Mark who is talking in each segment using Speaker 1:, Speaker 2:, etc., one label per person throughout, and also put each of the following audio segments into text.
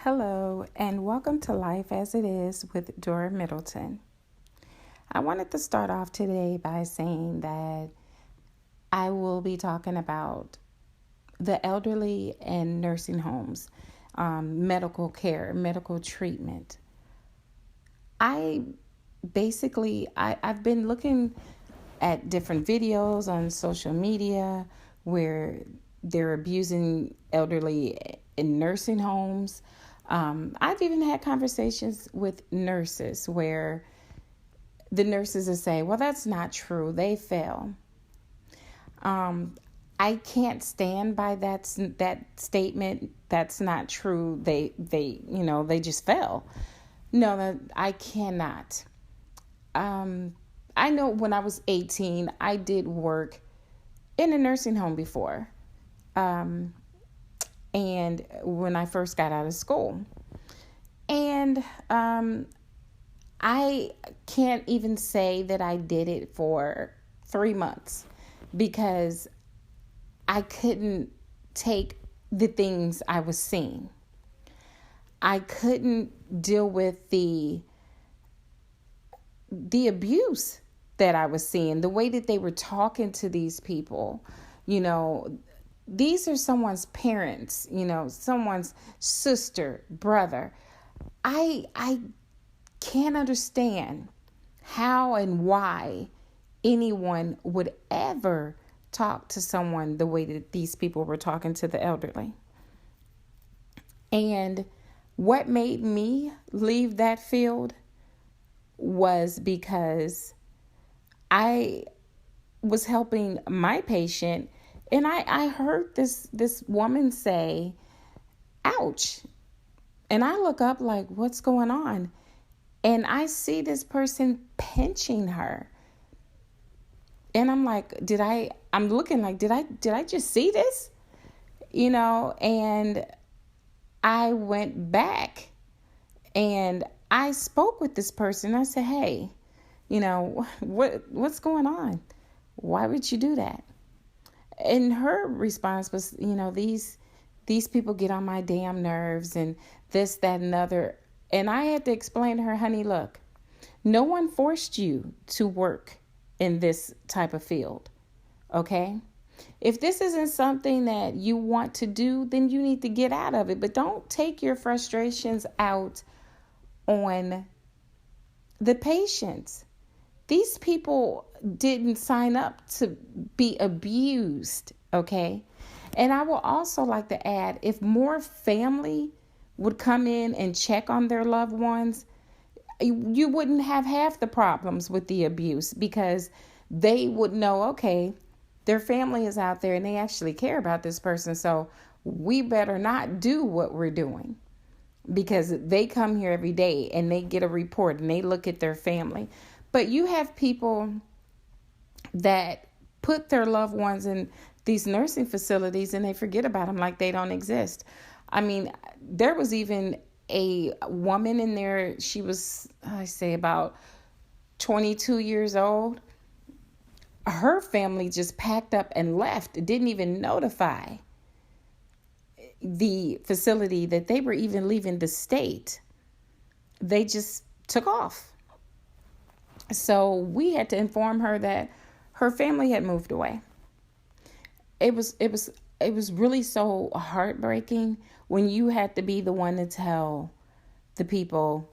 Speaker 1: Hello, and welcome to Life as It Is with Dora Middleton. I wanted to start off today by saying that I will be talking about the elderly and nursing homes, medical care, medical treatment. I've been looking at different videos on social media where they're abusing elderly in nursing homes. I've even had conversations with nurses where the nurses are saying, well, that's not true. They fell. I can't stand by that statement. That's not true. They just fell. No, I cannot. I know when I was 18, I did work in a nursing home before. And when I first got out of school. And I can't even say that I did it for 3 months because I couldn't take the things I was seeing. I couldn't deal with the abuse that I was seeing, the way that they were talking to these people. These are someone's parents, someone's sister, brother. I can't understand how and why anyone would ever talk to someone the way that these people were talking to the elderly. And what made me leave that field was because I was helping my patient, and I heard this woman say, ouch. And I look up like, what's going on? And I see this person pinching her. And I'm like, I'm looking like, did I just see this? And I went back and I spoke with this person. I said, hey, what's going on? Why would you do that? And her response was, these people get on my damn nerves and this, that, and other. And I had to explain to her, honey, look, no one forced you to work in this type of field. Okay? If this isn't something that you want to do, then you need to get out of it. But don't take your frustrations out on the patients. These people didn't sign up to be abused, okay? And I will also like to add, if more family would come in and check on their loved ones, you wouldn't have half the problems with the abuse because they would know, okay, their family is out there and they actually care about this person, so we better not do what we're doing because they come here every day and they get a report and they look at their family. But you have people that put their loved ones in these nursing facilities and they forget about them like they don't exist. I mean, there was even a woman in there. She was, I say, about 22 years old. Her family just packed up and left. Didn't even notify the facility that they were even leaving the state. They just took off. So we had to inform her that her family had moved away. It was really so heartbreaking when you had to be the one to tell the people,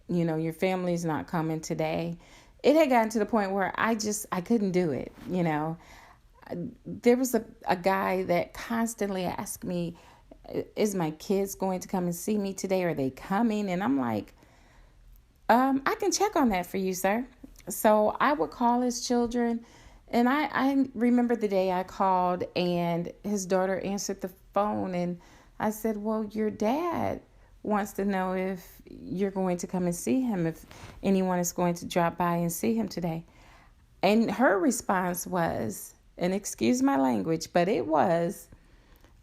Speaker 1: your family's not coming today. It had gotten to the point where I couldn't do it. There was a guy that constantly asked me, is my kids going to come and see me today? Are they coming? And I'm like, I can check on that for you, sir. So I would call his children. And I remember the day I called and his daughter answered the phone. And I said, well, your dad wants to know if you're going to come and see him, if anyone is going to drop by and see him today. And her response was, and excuse my language, but it was,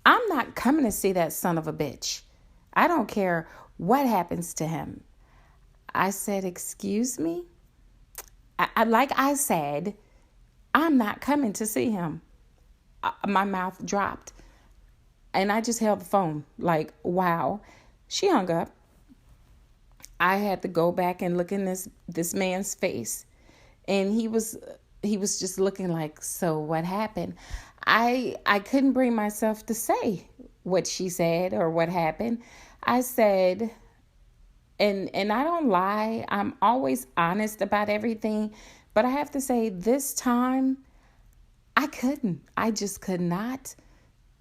Speaker 1: I'm not coming to see that son of a bitch. I don't care what happens to him. I said, excuse me? Like I said, I'm not coming to see him. My mouth dropped. And I just held the phone like, wow. She hung up. I had to go back and look in this man's face, and he was just looking like, so what happened? I couldn't bring myself to say what she said or what happened. I said, and I don't lie. I'm always honest about everything, but I have to say this time I couldn't. I just could not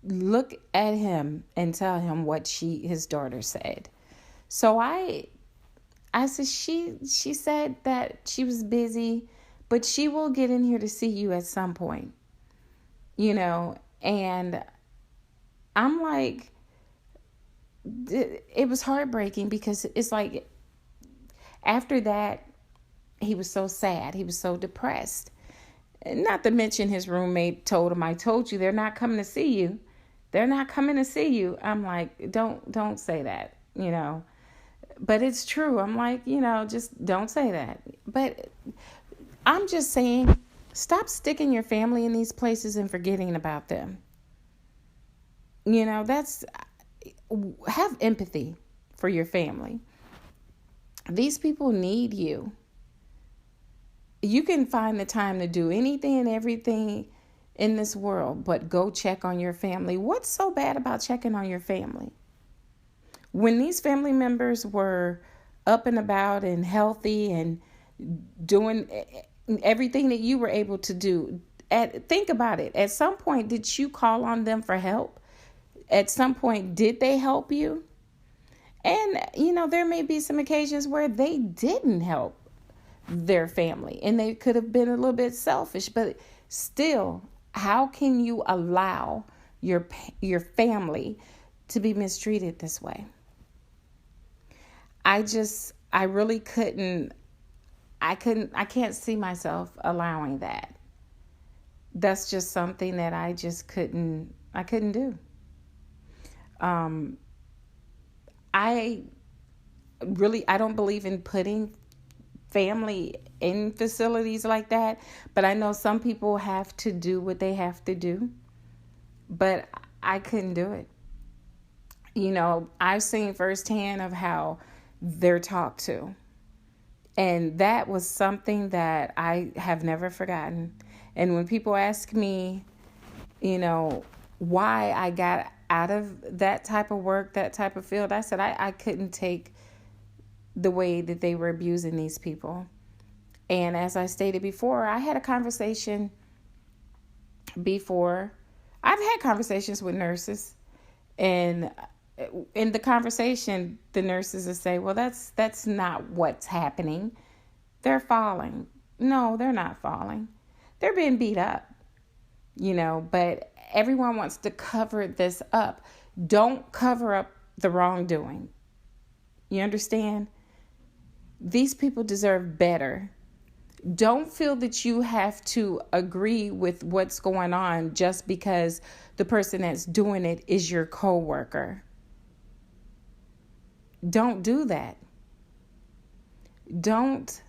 Speaker 1: look at him and tell him what his daughter said. So I said, she said that she was busy, but she will get in here to see you at some point, and I'm like, it was heartbreaking because it's like after that, he was so sad. He was so depressed. Not to mention his roommate told him, I told you they're not coming to see you. They're not coming to see you. I'm like, don't say that. But it's true. I'm like, just don't say that. But I'm just saying, stop sticking your family in these places and forgetting about them. Have empathy for your family. These people need you. You can find the time to do anything and everything in this world, but go check on your family. What's so bad about checking on your family? When these family members were up and about and healthy and doing everything that you were able to do, think about it. At some point, did you call on them for help? At some point, did they help you? And, there may be some occasions where they didn't help their family and they could have been a little bit selfish, but still, how can you allow your family to be mistreated this way? I really couldn't, I can't see myself allowing that. That's just something that I couldn't do. I don't believe in putting family in facilities like that, but I know some people have to do what they have to do, but I couldn't do it. I've seen firsthand of how they're talked to, and that was something that I have never forgotten. And when people ask me, why I got out of that type of work, that type of field, I said I couldn't take the way that they were abusing these people. And as I stated before, I had a conversation before. I've had conversations with nurses, and in the conversation, the nurses will say, well, that's not what's happening. They're falling. No, they're not falling. They're being beat up, but everyone wants to cover this up. Don't cover up the wrongdoing. You understand? These people deserve better. Don't feel that you have to agree with what's going on just because the person that's doing it is your coworker. Don't do that. Don't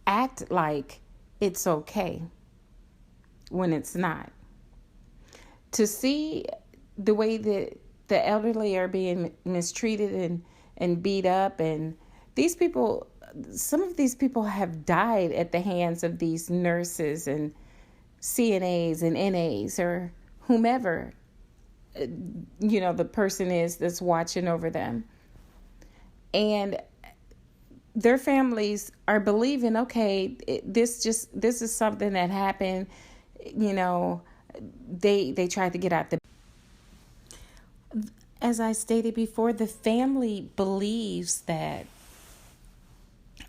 Speaker 1: act like it's okay when it's not. To see the way that the elderly are being mistreated and beat up, and some of these people have died at the hands of these nurses and CNAs and NAs or whomever, the person is that's watching over them. And their families are believing, okay, this is something that happened. They tried to get out as I stated before, the family believes that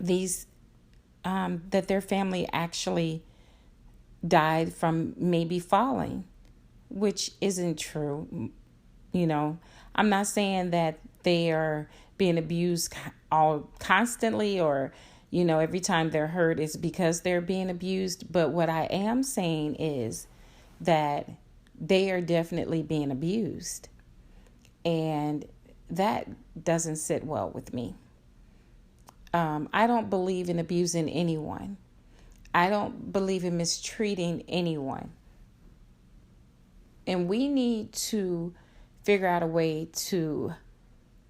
Speaker 1: that their family actually died from maybe falling, which isn't true. I'm not saying that they are being abused all constantly or, every time they're hurt is because they're being abused. But what I am saying is that they are definitely being abused. And that doesn't sit well with me. I don't believe in abusing anyone. I don't believe in mistreating anyone. And we need to figure out a way to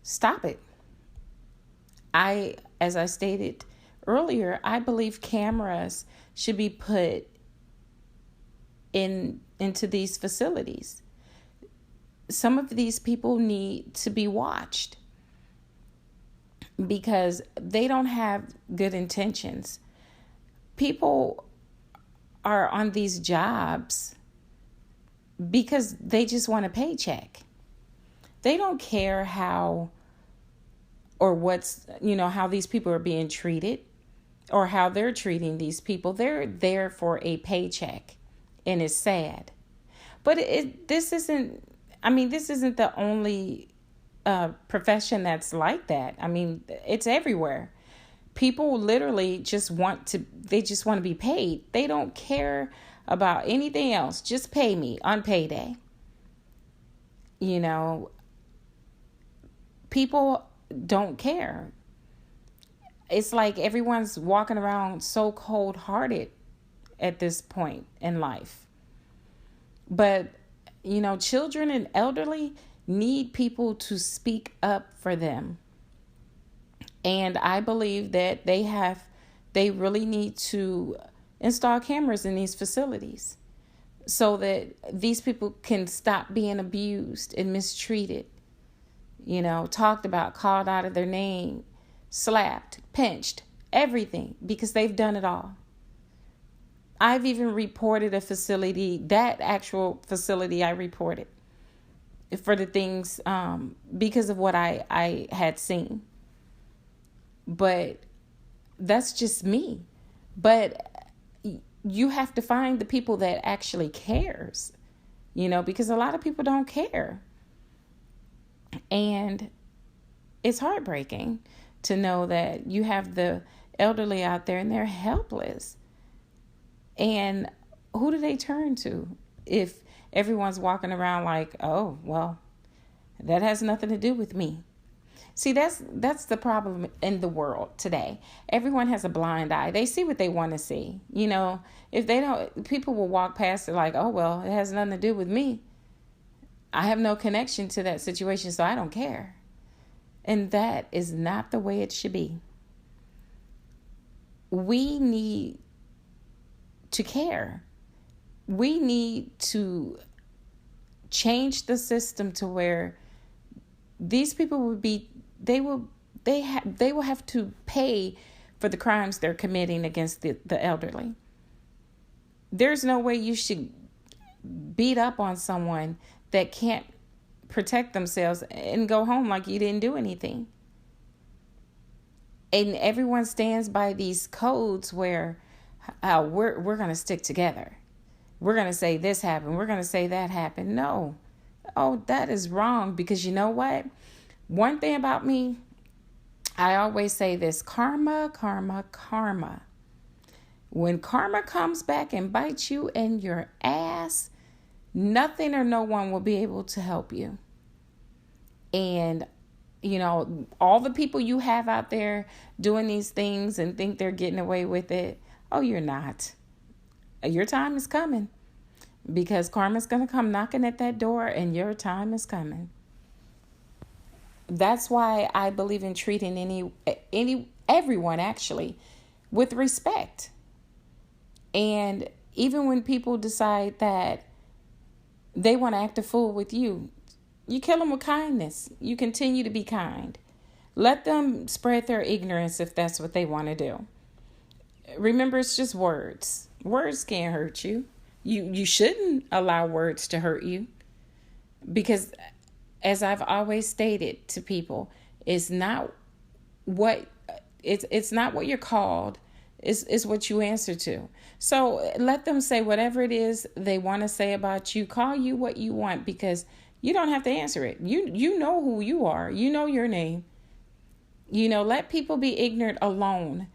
Speaker 1: Stop it. As I stated earlier, I believe cameras should be put into these facilities. Some of these people need to be watched because they don't have good intentions. People are on these jobs because they just want a paycheck. They don't care how or how these people are being treated or how they're treating these people. They're there for a paycheck, and it's sad. But this isn't the only profession that's like that. I mean, it's everywhere. People literally just want to be paid. They don't care about anything else. Just pay me on payday. People don't care. It's like everyone's walking around so cold-hearted at this point in life. But, children and elderly need people to speak up for them. And I believe that they really need to install cameras in these facilities so that these people can stop being abused and mistreated, talked about, called out of their name, slapped, pinched, everything, because they've done it all. I've even reported a facility, that actual facility I reported for the things because of what I had seen. But that's just me. But you have to find the people that actually cares, because a lot of people don't care. And it's heartbreaking to know that you have the elderly out there and they're helpless. And who do they turn to if everyone's walking around like, oh, well, that has nothing to do with me? See, that's the problem in the world today. Everyone has a blind eye. They see what they want to see. If they don't, people will walk past it like, oh, well, it has nothing to do with me. I have no connection to that situation, so I don't care. And that is not the way it should be. We need to care. We need to change the system to where these people will have to pay for the crimes they're committing against the elderly. There's no way you should beat up on someone that can't protect themselves and go home like you didn't do anything. And everyone stands by these codes where we're going to stick together. We're going to say this happened. We're going to say that happened. No. Oh, that is wrong, because you know what? One thing about me, I always say this: karma, karma, karma. When karma comes back and bites you in your ass, nothing or no one will be able to help you. And, all the people you have out there doing these things and think they're getting away with it, oh, you're not. Your time is coming, because karma's going to come knocking at that door, and your time is coming. That's why I believe in treating everyone actually with respect. And even when people decide that they want to act a fool with you, you kill them with kindness. You continue to be kind. Let them spread their ignorance if that's what they want to do. Remember, it's just words. Words can't hurt you. You shouldn't allow words to hurt you, because, as I've always stated to people, it's not what you're called. It's what you answer to. So let them say whatever it is they want to say about you. Call you what you want, because you don't have to answer it. You know who you are. You know your name. Let people be ignorant alone.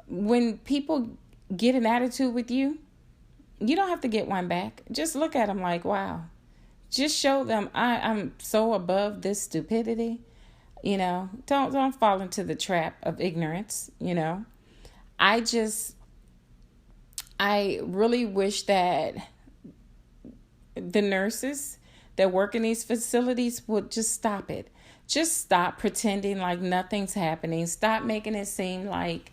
Speaker 1: When people get an attitude with you, you don't have to get one back. Just look at them like, wow. Just show them I'm so above this stupidity. Don't fall into the trap of ignorance. I really wish that the nurses that work in these facilities would just stop it. Just stop pretending like nothing's happening. Stop making it seem like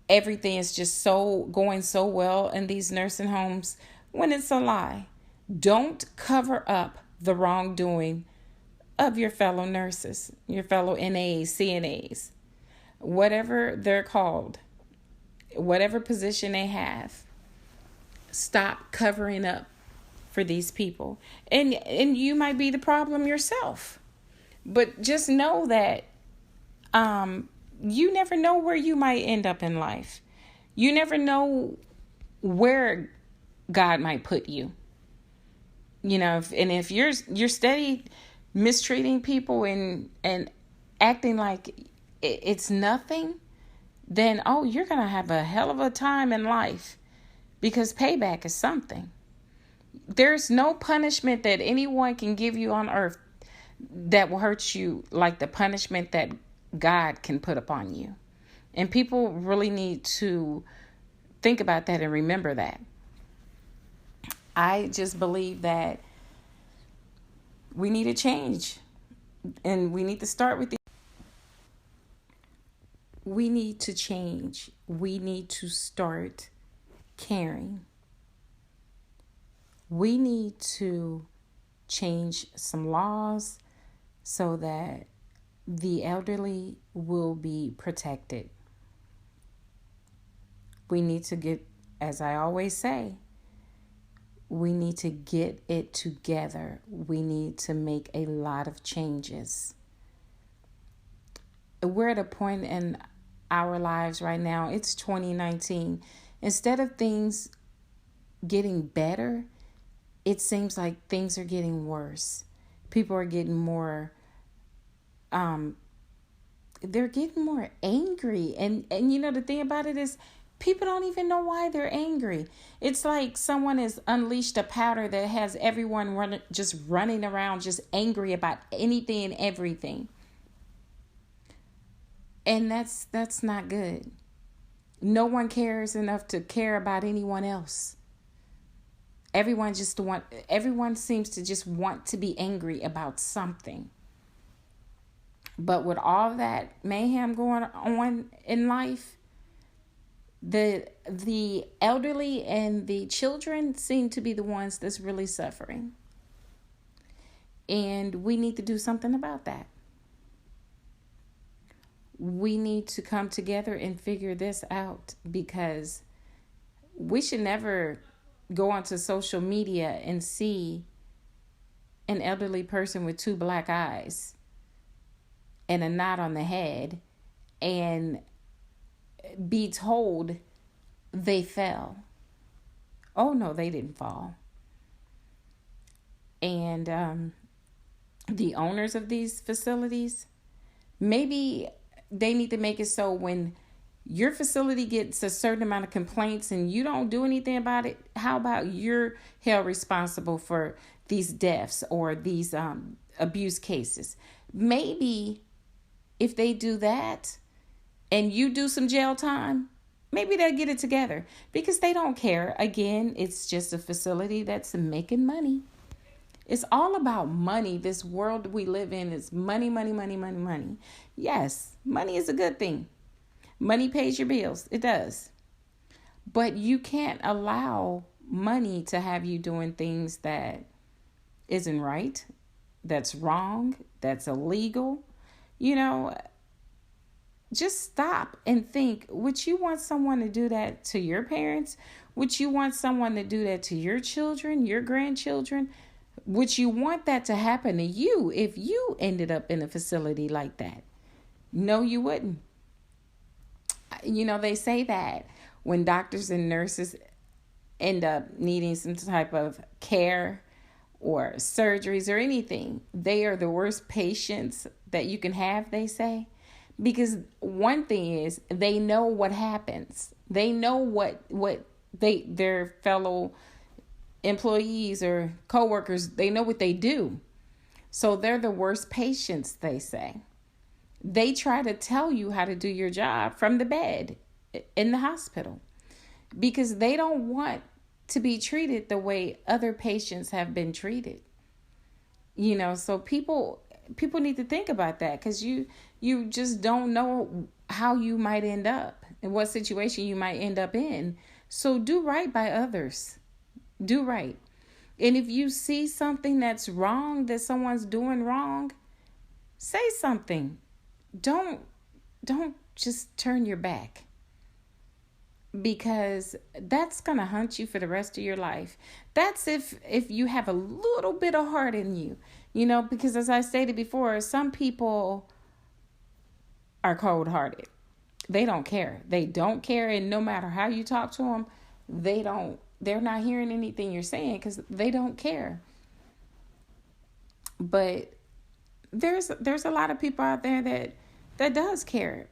Speaker 1: everything is just so going so well in these nursing homes when it's a lie. Don't cover up the wrongdoing of your fellow nurses, your fellow NAs, CNAs, whatever they're called, whatever position they have. Stop covering up for these people. And you might be the problem yourself. But just know that you never know where you might end up in life. You never know where God might put you. You know, if you're steady mistreating people and acting like it's nothing, then you're gonna have a hell of a time in life, because payback is something. There's no punishment that anyone can give you on earth that will hurt you like the punishment that God can put upon you. And people really need to think about that and remember that. I just believe that we need a change, and we need to start with we need to change. We need to start caring. We need to change some laws so that the elderly will be protected. We need to get, as I always say, we need to get it together. We need to make a lot of changes. We're at a point in our lives right now, it's 2019. Instead of things getting better, it seems like things are getting worse. People are getting more they're getting more angry. And you know, the thing about it is, people don't even know why they're angry. It's like someone has unleashed a powder that has everyone running around just angry about anything and everything. And that's not good. No one cares enough to care about anyone else. Everyone seems to just want to be angry about something. But with all that mayhem going on in life, the elderly and the children seem to be the ones that's really suffering. And we need to do something about that. We need to come together and figure this out, because we should never go onto social media and see an elderly person with 2 black eyes and a knot on the head and be told they fell. Oh no, they didn't fall. And the owners of these facilities, maybe they need to make it so when your facility gets a certain amount of complaints and you don't do anything about it, how about you're held responsible for these deaths or these abuse cases? Maybe if they do that and you do some jail time, maybe they'll get it together, because they don't care. Again, it's just a facility that's making money. It's all about money. This world we live in is money, money, money, money, money. Yes, money is a good thing. Money pays your bills. It does. But you can't allow money to have you doing things that isn't right, that's wrong, that's illegal. You know, just stop and think, would you want someone to do that to your parents? Would you want someone to do that to your children, your grandchildren? Would you want that to happen to you if you ended up in a facility like that? No, you wouldn't. You know, they say that when doctors and nurses end up needing some type of care or surgeries or anything, they are the worst patients that you can have, they say. Because one thing is, they know what happens. They know what their fellow employees or coworkers, they know what they do. So they're the worst patients, they say. They try to tell you how to do your job from the bed in the hospital, because they don't want to be treated the way other patients have been treated. You know, so people, people need to think about that, because you just don't know how you might end up and what situation you might end up in. So do right by others. Do right. And if you see something that's wrong, that someone's doing wrong, say something. Don't just turn your back, because that's going to haunt you for the rest of your life. That's if you have a little bit of heart in you, because as I stated before, some people are cold-hearted. They don't care. They don't care. And no matter how you talk to them, they're not hearing anything you're saying because they don't care. But there's a lot of people out there that does care,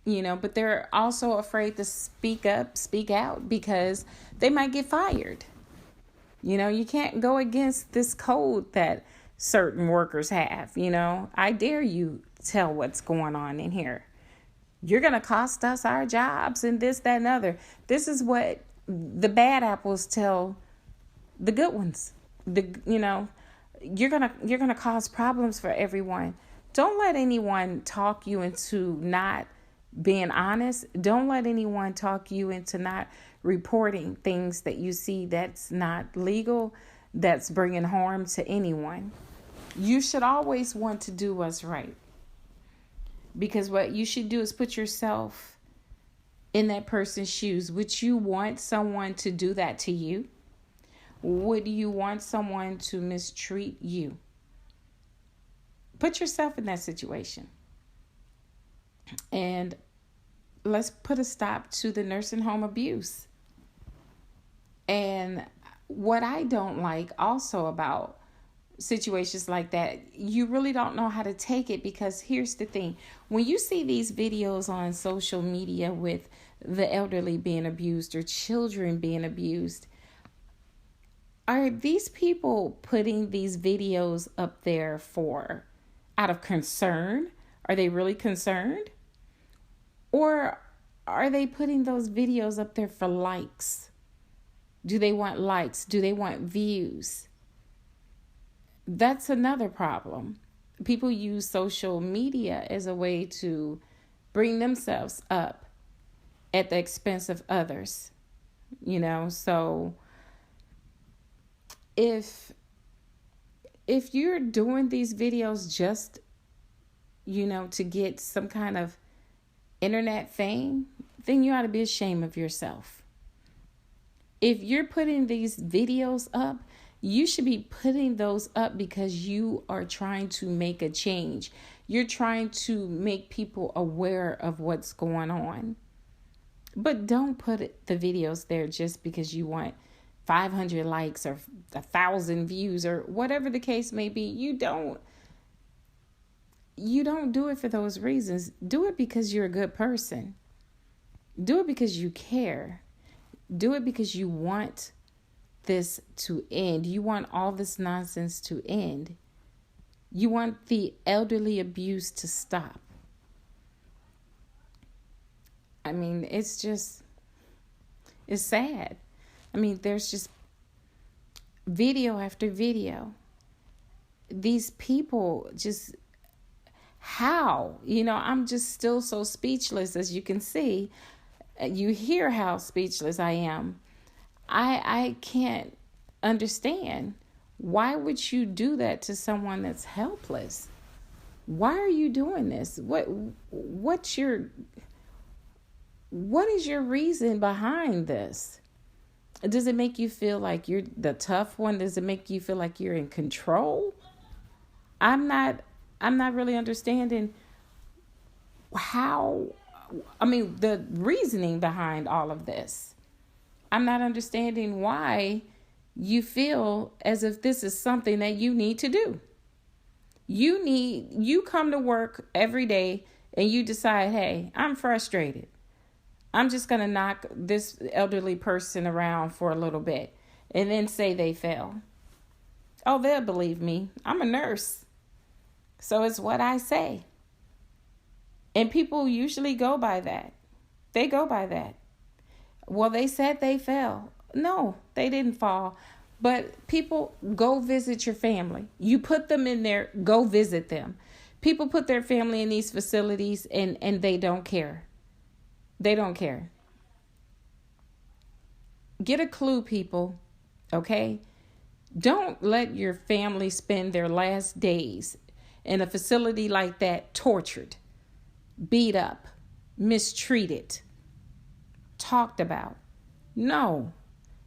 Speaker 1: but they're also afraid to speak out, because they might get fired. You can't go against this code that certain workers have. I dare you tell what's going on in here. You're going to cost us our jobs and this, that, and other. This is what the bad apples tell the good ones. You're going to cause problems for everyone. Don't let anyone talk you into not being honest. Don't let anyone talk you into not reporting things that you see that's not legal, that's bringing harm to anyone. You should always want to do what's right, because what you should do is put yourself in that person's shoes. Would you want someone to do that to you? Would you want someone to mistreat you? Put yourself in that situation. And let's put a stop to the nursing home abuse. And what I don't like also about situations like that, you really don't know how to take it, because here's the thing. When you see these videos on social media with the elderly being abused or children being abused, are these people putting these videos up there out of concern? Are they really concerned? Or are they putting those videos up there for likes? Do they want likes? Do they want views? That's another problem. People use social media as a way to bring themselves up at the expense of others. So if you're doing these videos just, to get some kind of internet fame, then you ought to be ashamed of yourself. If you're putting these videos up, you should be putting those up because you are trying to make a change. You're trying to make people aware of what's going on. But don't put the videos there just because you want 500 likes or 1,000 views or whatever the case may be. You don't do it for those reasons. Do it because you're a good person. Do it because you care. Do it because you want this to end. You want all this nonsense to end. You want the elderly abuse to stop. I mean, it's sad. I mean, there's just video after video. These people just, how? I'm just still so speechless, as you can see. You hear how speechless I am. I can't understand. Why would you do that to someone that's helpless? Why are you doing this? What is your reason behind this? Does it make you feel like you're the tough one? Does it make you feel like you're in control? I'm not really understanding the reasoning behind all of this. I'm not understanding why you feel as if this is something that you need to do. You come to work every day and you decide, hey, I'm frustrated. I'm just going to knock this elderly person around for a little bit and then say they fell. Oh, they'll believe me. I'm a nurse. So it's what I say. And people usually go by that. They go by that. Well, they said they fell. No, they didn't fall. But people, go visit your family. You put them in there, go visit them. People put their family in these facilities and they don't care. They don't care. Get a clue, people, okay? Don't let your family spend their last days in a facility like that, tortured, beat up, mistreated, talked about. No,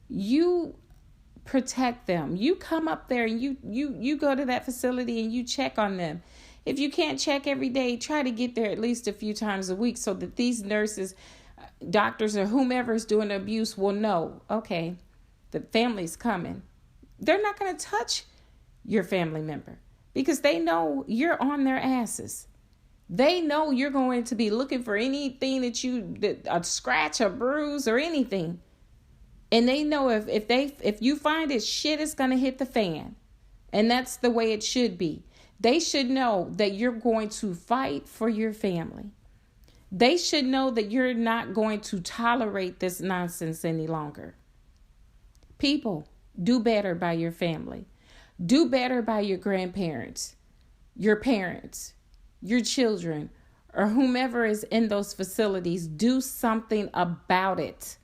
Speaker 1: you protect them. You come up there and you go to that facility and you check on them. If you can't check every day, try to get there at least a few times a week so that these nurses, doctors, or whomever is doing the abuse will know, okay, the family's coming. They're not going to touch your family member because they know you're on their asses. They know you're going to be looking for anything that a scratch, a bruise, or anything. And they know if you find it, shit is going to hit the fan. And that's the way it should be. They should know that you're going to fight for your family. They should know that you're not going to tolerate this nonsense any longer. People, do better by your family. Do better by your grandparents, your parents, your children, or whomever is in those facilities. Do something about it.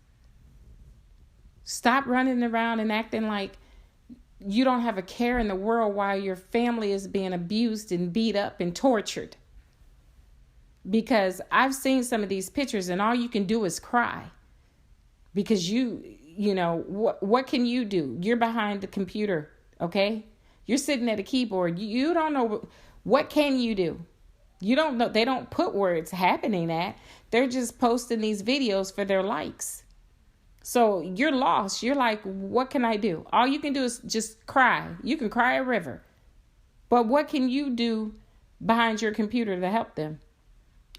Speaker 1: Stop running around and acting like you don't have a care in the world while your family is being abused and beat up and tortured. Because I've seen some of these pictures and all you can do is cry. Because you know, what can you do? You're behind the computer, okay? You're sitting at a keyboard. You don't know, what can you do? You don't know. They don't put where it's happening at. They're just posting these videos for their likes. So you're lost. You're like, what can I do? All you can do is just cry. You can cry a river. But what can you do behind your computer to help them?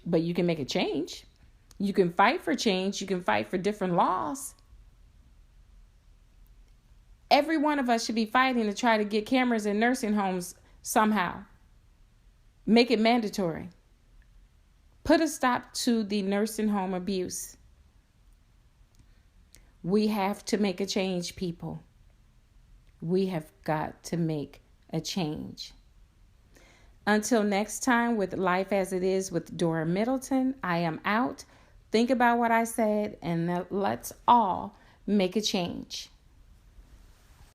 Speaker 1: But you can make a change. You can fight for change. You can fight for different laws. Every one of us should be fighting to try to get cameras in nursing homes somehow. Make it mandatory. Put a stop to the nursing home abuse. We have to make a change, people. We have got to make a change. Until next time with Life as It Is with Dora Middleton, I am out. Think about what I said and let's all make a change.